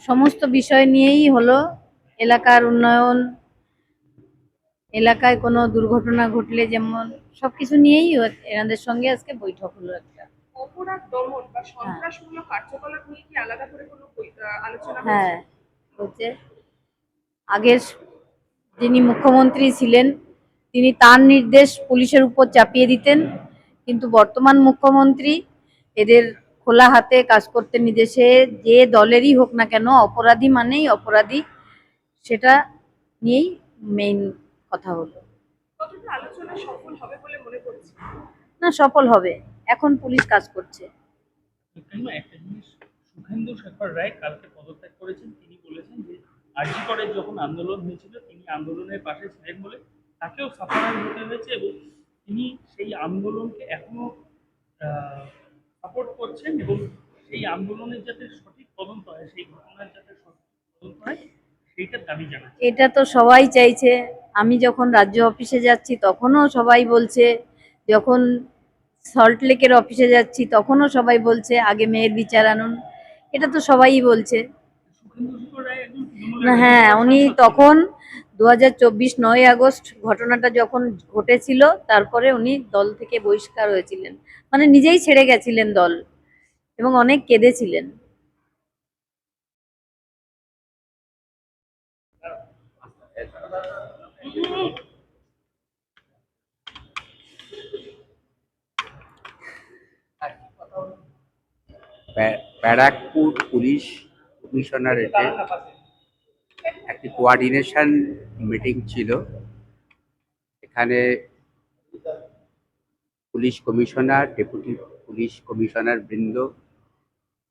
সমস্ত বিষয় নিয়েই হলো। এলাকার উন্নয়ন, এলাকায় কোনো দুর্ঘটনা ঘটলে যেমন সবকিছু নিয়েই এনাদের সঙ্গে আজকে বৈঠক হলো একটা। অপরাধ দমন বা সন্ত্রাসমূলক কার্যকলাপ নিয়ে কি আলাদা করে কোনো আলোচনা হয়েছে? হ্যাঁ, হচ্ছে। আগের যিনি মুখ্যমন্ত্রী ছিলেন তিনি তার নির্দেশ পুলিশের উপর চাপিয়ে দিতেন, কিন্তু বর্তমান মুখ্যমন্ত্রী এদের খোলা হাতে কাজ করতে নির্দেশে, যে দলেরই হোক না কেন অপরাধী মানেই অপরাধী, সেটা নিয়েই মেইন কথা হলো। কতটা আলোচনা সফল হবে বলে মনে করছি? না, সফল হবে, এখন পুলিশ কাজ করছে। একটা জিনিস, শুভেন্দু শেখর রায় কালকে পদত্যাগ করেছেন। তিনি বলেছেন যে আরজি করের যখন আন্দোলন হয়েছিল তিনি আন্দোলনের পাশে ছিলেন বলে তাকেও সাফারার হতে হয়েছে, এবং তিনি সেই আন্দোলনকে এখনো সাপোর্ট করছেন, এবং সেই আন্দোলনের যাতে সঠিক তদন্ত হয়, সেই ঘটনার যাতে সঠিক তদন্ত হয় সেইটার দাবি জানাচ্ছেন। এটা তো সবাই চাইছে। আমি যখন রাজ্য অফিসে যাচ্ছি তখনও সবাই বলছে, যখন সল্টলেকের অফিসে যাচ্ছি তখনও সবাই বলছে আগে মেয়ের বিচার আনুন। এটা তো সবাই বলছে। শুভেন্দু শেখর রায় একজন না, তৃণমূলের হ্যাঁ, রাজ্যসভার উনি সাংসদ ছিলেন। তখন 2024 9 আগস্ট ঘটনাটা যখন ঘটেছিল তারপরে উনি দল থেকে বহিষ্কার হয়েছিলেন, মানে নিজেই ছেড়ে গেছিলেন দল, এবং অনেক কেঁদেছিলেন। ব্যারাকপুর পুলিশ কমিশনারেটে একটি কোঅর্ডিনেশন মিটিং ছিল। এখানে police commissioner, deputy police commissioner বৃন্দ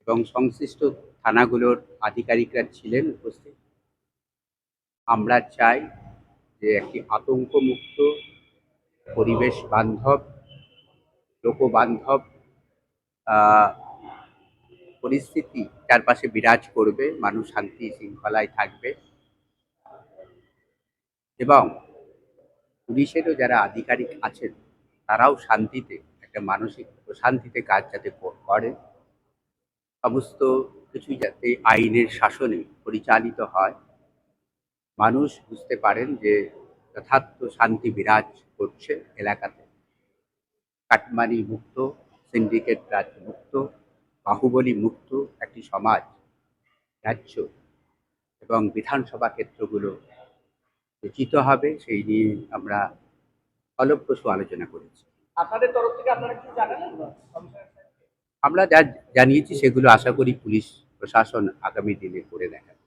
এবং সংশ্লিষ্ট থানাগুলোর আধিকারিকরা ছিলেন উপস্থিত। আমরা চাই যে একটি আতঙ্কমুক্ত, পরিবেশ বান্ধব, লোকবান্ধব পরিস্থিতি চারপাশে বিরাজ করবে, মানুষ শান্তি শৃঙ্খলায় থাকবে, এবং পুলিশেরও যারা আধিকারিক আছেন তারাও শান্তিতে, একটা মানসিক প্রশান্তিতে কাজ যাতে করে, সমস্ত কিছুই যাতে আইনের শাসনে পরিচালিত হয়, মানুষ বুঝতে পারেন যে যথার্থ শান্তি বিরাজ করছে এলাকাতে। কাটমানি মুক্ত, সিন্ডিকেট রাজ মুক্ত, বাহুবলী মুক্ত একটি সমাজ, রাজ্য এবং বিধানসভা ক্ষেত্রগুলো রচিত হবে, সেই নিয়ে আমরা ফলপ্রসূ আলোচনা করেছি। আপনাদের তরফ থেকে আপনারা কি জানালেন? আমরা যা জানিয়েছি সেগুলো আশা করি পুলিশ প্রশাসন আগামী দিনে করে দেখাবে।